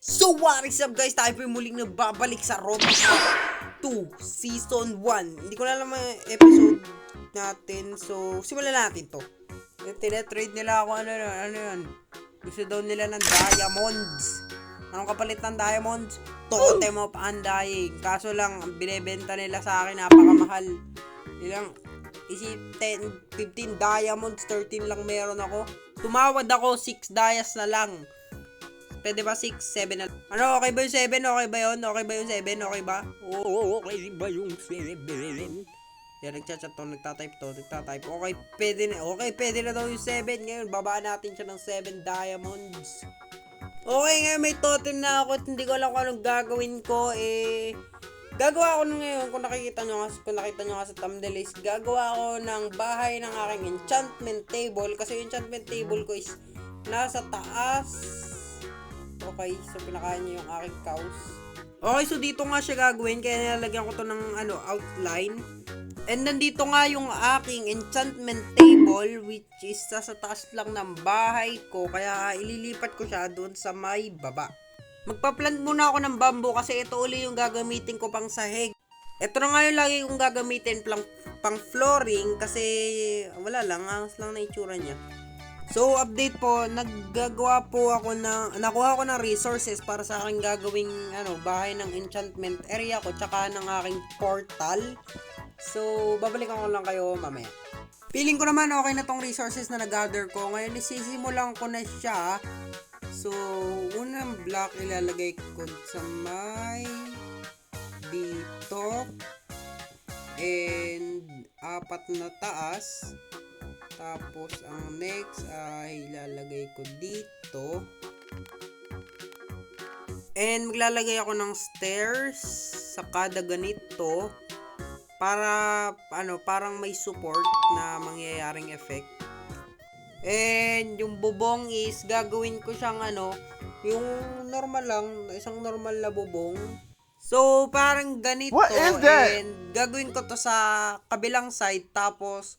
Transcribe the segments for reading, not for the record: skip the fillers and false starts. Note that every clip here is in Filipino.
So what is up guys, tayo po yung muling nagbabalik sa Roblox 2 Season 1. Hindi ko na alam ang episode natin, so simulan natin to. Tine-trade nila ako, ano yan. Gusto daw nila ng diamonds. Anong kapalit ng diamonds? Totem of Undying. Kaso lang, ang binibenta nila sa akin napakamahal. Ilang, isip 10, 15 diamonds, 13 lang meron ako. Tumawad ako, 6 dias na lang. Pwede ba 6, 7 na? Ano, okay ba yung 7? Okay ba yun? Okay ba yung 7? Okay ba? Oo, okay ba yung 7? Yan, nagchat to, nagtatype. Okay, pwede na. Okay, pwede na daw yung 7. Ngayon, babaan natin siya ng 7 diamonds. Okay, ngayon may totem na ako at hindi ko alam kung anong gagawin ko. Gagawa ako ngayon, kung nakita nyo nga sa thumbnail is, gagawa ako ng bahay ng aking enchantment table. Kasi yung enchantment table ko is nasa taas. Okay, so pinakain niyo yung aking cows. Okay, so dito nga siya gagawin, kaya nilalagyan ko to ng outline. And nandito nga yung aking enchantment table, which is sa taas lang ng bahay ko, kaya ililipat ko siya doon sa may baba. Magpa-plant muna ako ng bamboo kasi ito uli yung gagamitin ko pang sahig. Ito na nga yung lagi kong gagamitin pang flooring kasi wala lang, angas lang na itsura niya. So, update po, nakuha ko ng resources para sa aking gagawing bahay ng enchantment area ko tsaka ng aking portal. So, babalikan ko lang kayo mamaya. Feeling ko naman okay na tong resources na nag-gather ko. Ngayon, isisimulan ko na siya. So, unang block ilalagay ko sa may dito. And 4 na taas. Tapos, ang next ay ilalagay ko dito. And maglalagay ako ng stairs sa kada ganito para parang may support na mangyayaring effect. And yung bubong is gagawin ko siyang yung normal lang, isang normal na bubong. So, parang ganito. What is that? And gagawin ko to sa kabilang side. Tapos,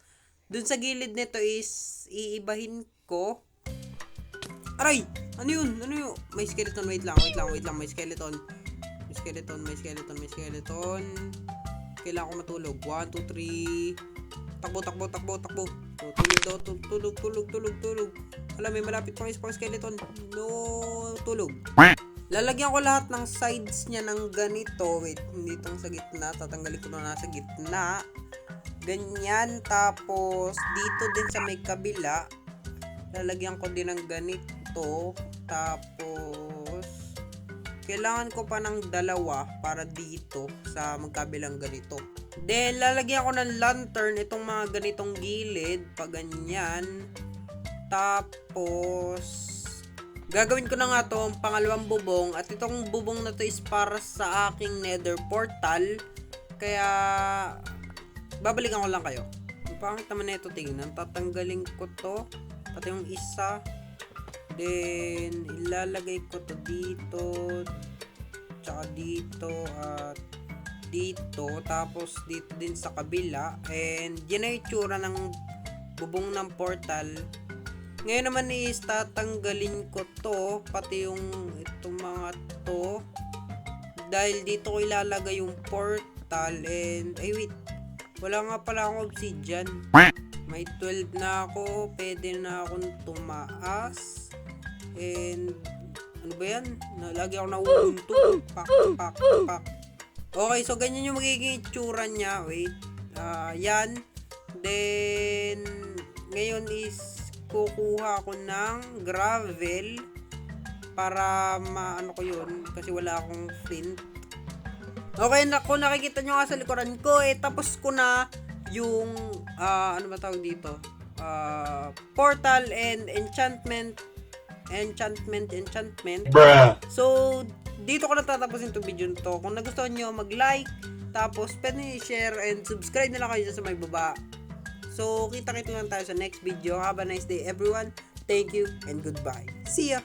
dun sa gilid nito is iibahin ko. Aray! Ano yun? May skeleton. Wait lang. May skeleton. May skeleton. Kailangan ko matulog. 1, 2, 3. Takbo. So, tulog. Alam, may malapit pang isang skeleton. No, tulog. Lalagyan ko lahat ng sides niya ng ganito. Wait, hindi itong sa gitna. Tatanggalin ko na nasa gitna. Ganyan. Tapos, dito din sa may kabila, lalagyan ko din ng ganito. Tapos, kailangan ko pa ng dalawa para dito sa magkabilang ganito. Then, lalagyan ko ng lantern itong mga ganitong gilid. Pag ganyan. Tapos, gagawin ko na nga itong pangalawang bubong. At itong bubong na to is para sa aking nether portal. Kaya, babalikan ko lang kayo. Pangit naman na ito tingnan. Tatanggalin ko to. Pati yung isa. Then, ilalagay ko to dito. Tsaka dito. At dito. Tapos, dito din sa kabila. And, yan na yung tsura ng bubong ng portal. Ngayon naman is tatanggalin ko to. Pati yung itong mga to. Dahil dito ko ilalagay yung portal. And, ay wait. Wala nga pala akong obsidian. May 12 na ako. Pwede na akong tumaas. And, ano ba yan? Lagi ako nauunto. Pak. Okay, so ganyan yung magiging itsura niya. Wait. Yan. Then, ngayon is kukuha ako ng gravel para maano ko yun. Kasi wala akong flint. Okay, kung nakikita nyo nga sa likuran ko, tapos ko na yung, ano ba tawag dito? Portal and enchantment. Bruh. So, dito ko natatapusin itong video nito. Kung nagustuhan nyo, mag-like. Tapos, pwede share and subscribe na lang kayo sa may baba. So, kita-kita lang tayo sa next video. Have a nice day, everyone. Thank you and goodbye. See ya!